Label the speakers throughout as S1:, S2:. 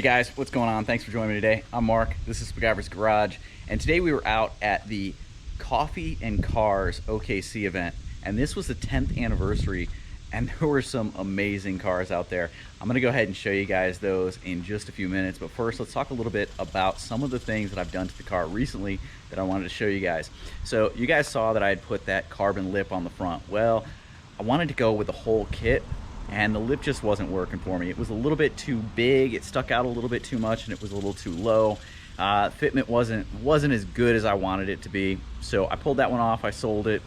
S1: Hey guys, what's going on? Thanks for joining me today. I'm Mark, this is MacGyver's Garage, and today we were out at the Coffee and Cars OKC event, and this was the 10th anniversary, and there were some amazing cars out there. I'm gonna go ahead and show you guys those in just a few minutes, but first let's talk a little bit about some of the things that I've done to the car recently that I wanted to show you guys. So you guys saw that I had put that carbon lip on the front. Well, I wanted to go with the whole kit, and the lip just wasn't working for me. It was a little bit too big, it stuck out a little bit too much, and it was a little too low. Fitment wasn't as good as I wanted it to be, so I pulled that one off. I sold it.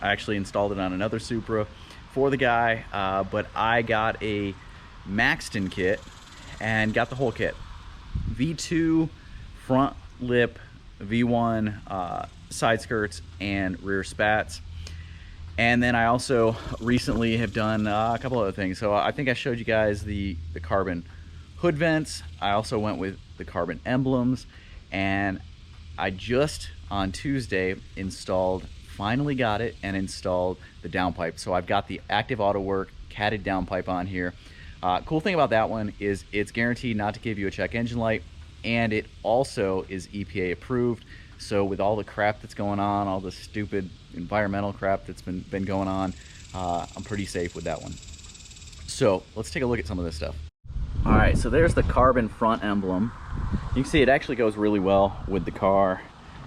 S1: I actually installed it on another Supra for the guy, but I got a Maxton kit and got the whole kit. V2 front lip, V1 side skirts and rear spats. And then I also recently have done a couple other things. So I think I showed you guys the carbon hood vents. I also went with the carbon emblems, and I just on Tuesday finally got it and installed the downpipe. So I've got the active Autowerke catted downpipe on here. Cool thing about that one is it's guaranteed not to give you a check engine light, and it also is EPA approved. So with all the crap that's going on, all the stupid environmental crap that's been going on, I'm pretty safe with that one. So let's take a look at some of this stuff. All right, so there's the carbon front emblem. You can see it actually goes really well with the car.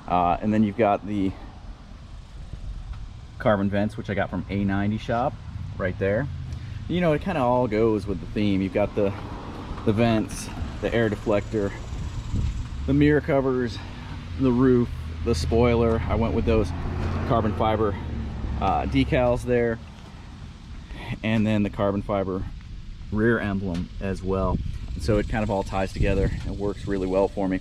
S1: And then you've got the carbon vents, which I got from A90 shop right there. You know, it kind of all goes with the theme. You've got the vents, the air deflector, the mirror covers, the roof, the spoiler. I went with those carbon fiber decals there, and then the carbon fiber rear emblem as well. And so it kind of all ties together and works really well for me.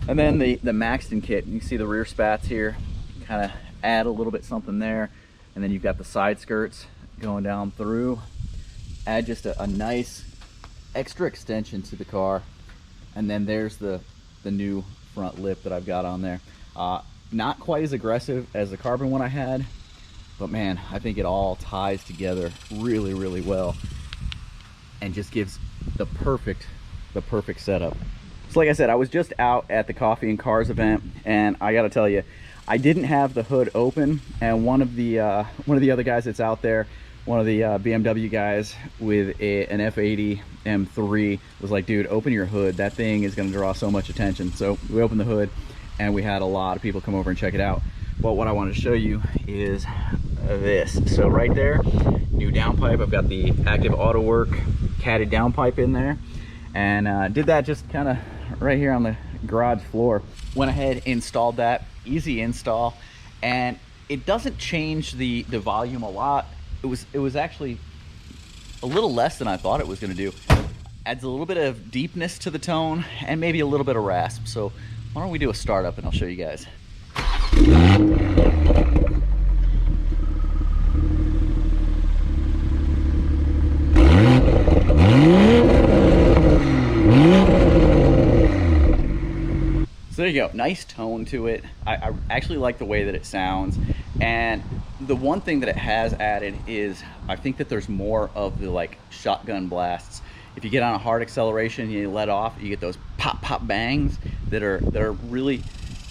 S1: And then the Maxton kit, you can see the rear spats here, kind of add a little bit something there, and then you've got the side skirts going down through, add just a nice extra extension to the car. And then there's the new front lip that I've got on there. Not quite as aggressive as the carbon one I had, but man, I think it all ties together really, really well and just gives the perfect setup. So like I said, I was just out at the Coffee and Cars event, and I gotta tell you, I didn't have the hood open, and one of the other guys that's out there, one of the BMW guys with an F80 M3 was like, dude, open your hood. That thing is going to draw so much attention. So we opened the hood, and we had a lot of people come over and check it out. But what I want to show you is this. So right there, new downpipe. I've got the active Autowerke catted downpipe in there, and did that just kind of right here on the garage floor. Went ahead, installed that, easy install, and it doesn't change the volume a lot. It was actually a little less than I thought it was going to do. Adds a little bit of deepness to the tone and maybe a little bit of rasp. So why don't we do a startup and I'll show you guys. So there you go, nice tone to it. I actually like the way that it sounds. And the one thing that it has added is I think that there's more of the like shotgun blasts. If you get on a hard acceleration, you let off, you get those pop pop bangs that are really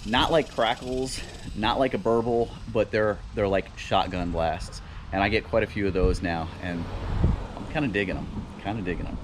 S1: not like crackles, not like a burble, but they're like shotgun blasts. And I get quite a few of those now, and I'm kind of digging them.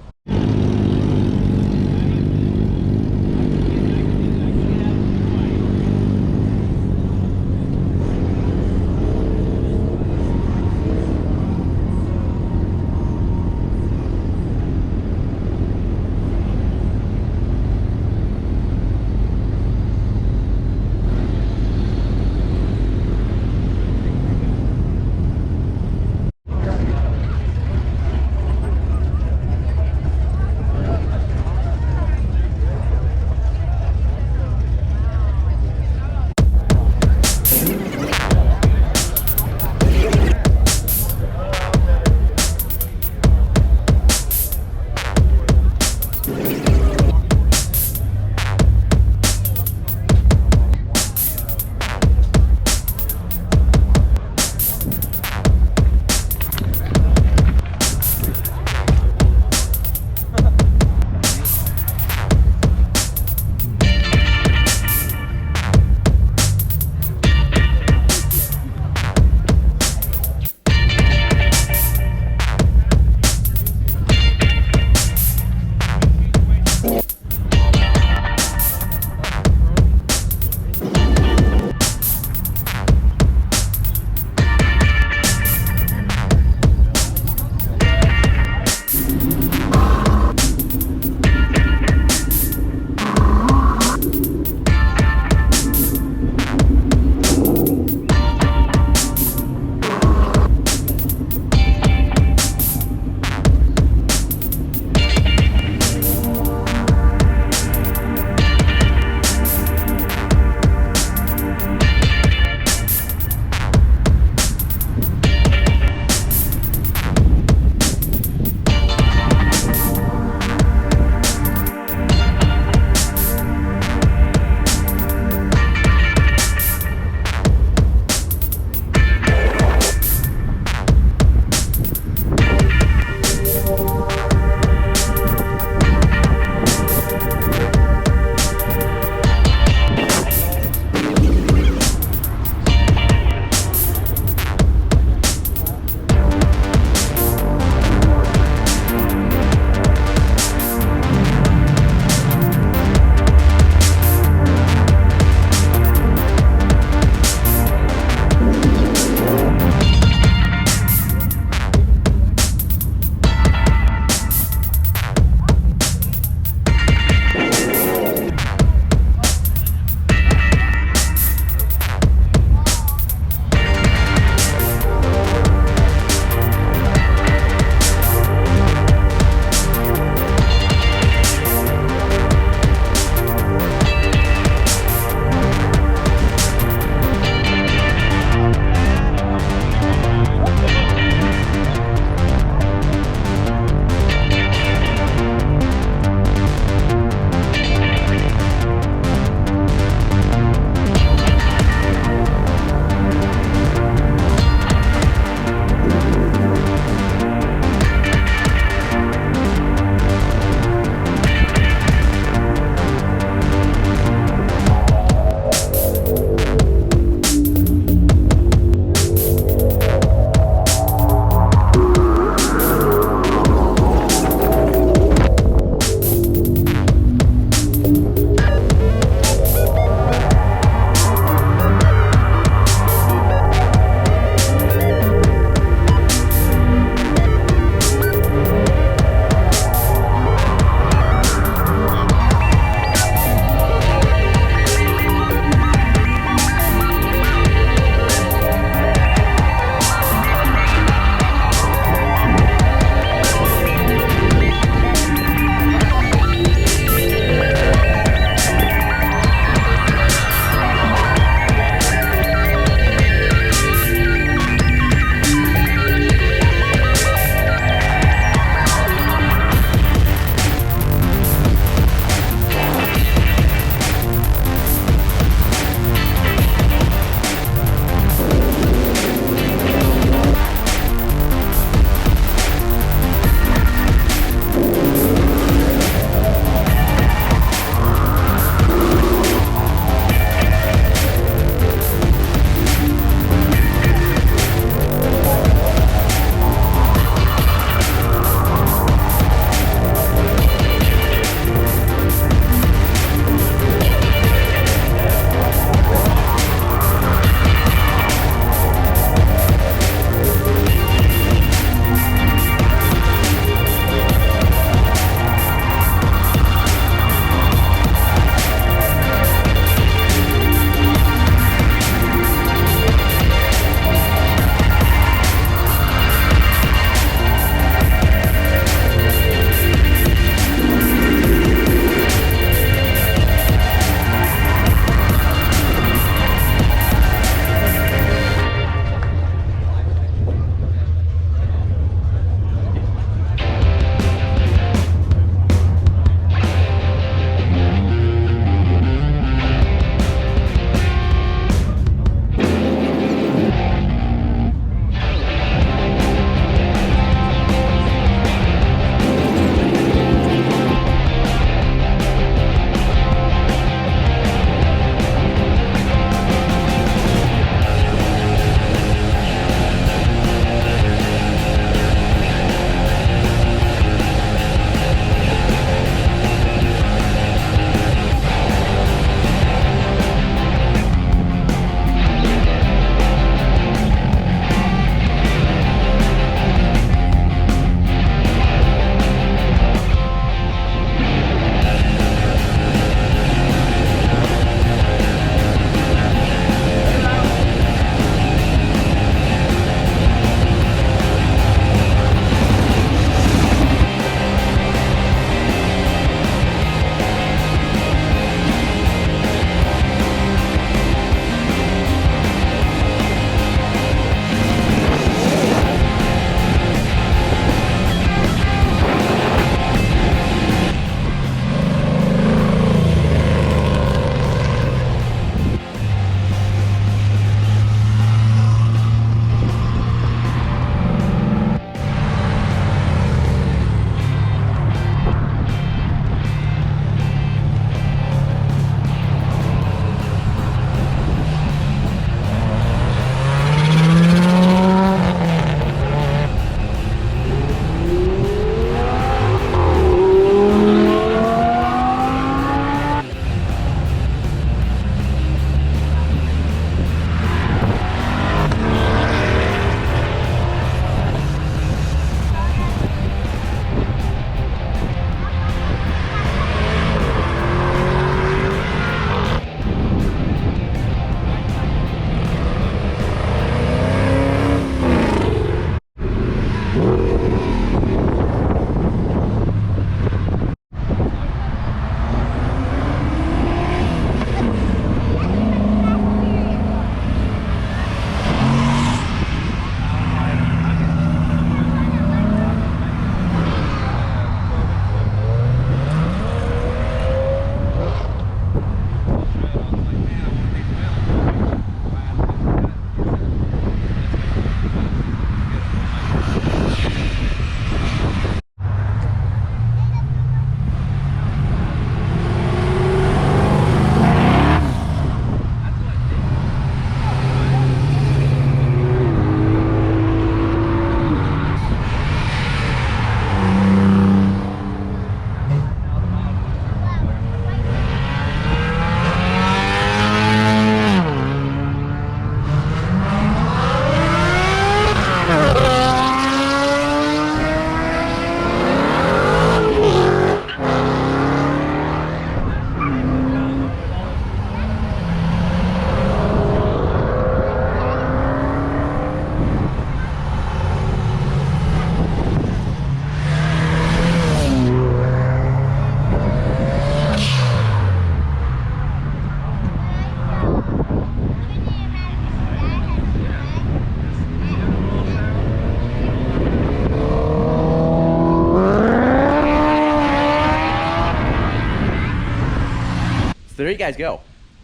S1: So there you guys go.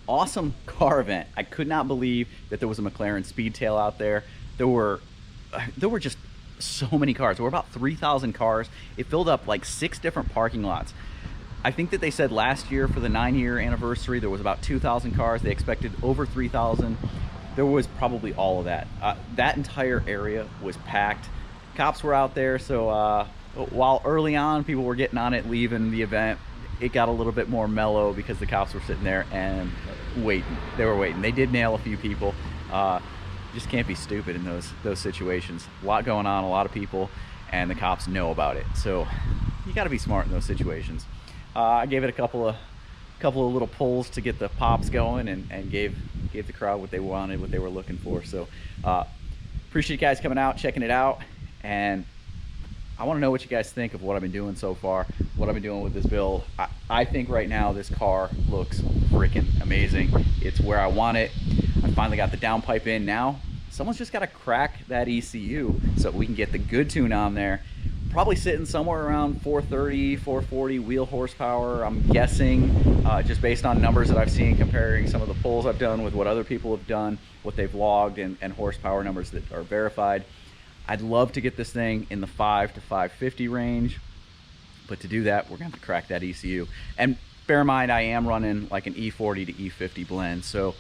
S1: Awesome car event. I could not believe that there was a McLaren Speedtail out there. There were just so many cars. There were about 3,000 cars. It filled up like 6 different parking lots. I think that they said last year for the 9-year anniversary there was about 2,000 cars. They expected over 3,000. There was probably all of that. That entire area was packed. Cops were out there, so while early on people were getting on it, leaving the event, it got a little bit more mellow because the cops were sitting there and waiting. They were waiting. They did nail a few people. Just can't be stupid in those situations. A lot going on, a lot of people, and the cops know about it. So you got to be smart in those situations. I gave it a couple of little pulls to get the pops going, and gave the crowd what they wanted, what they were looking for. So appreciate you guys coming out, checking it out, and I want to know what you guys think of what I've been doing so far, what I've been doing with this build. I think right now this car looks freaking amazing. It's where I want it. I finally got the downpipe in now. Someone's just got to crack that ECU so we can get the good tune on there. Probably sitting somewhere around 430, 440 wheel horsepower, I'm guessing, just based on numbers that I've seen, comparing some of the pulls I've done with what other people have done, what they've logged, and horsepower numbers that are verified. I'd love to get this thing in the 5 to 550 range, but to do that, we're going to have to crack that ECU. And bear in mind, I am running like an E40 to E50 blend, so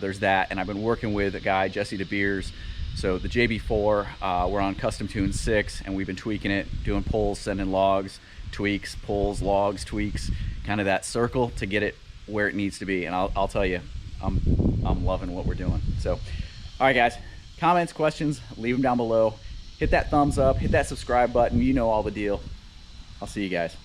S1: there's that. And I've been working with a guy, Jesse DeBeers. So the JB4, we're on custom tune 6, and we've been tweaking it, doing pulls, sending logs, tweaks, pulls, logs, tweaks, kind of that circle to get it where it needs to be. And I'll tell you, I'm loving what we're doing. So, all right, guys, comments, questions, leave them down below. Hit that thumbs up, hit that subscribe button. You know all the deal. I'll see you guys.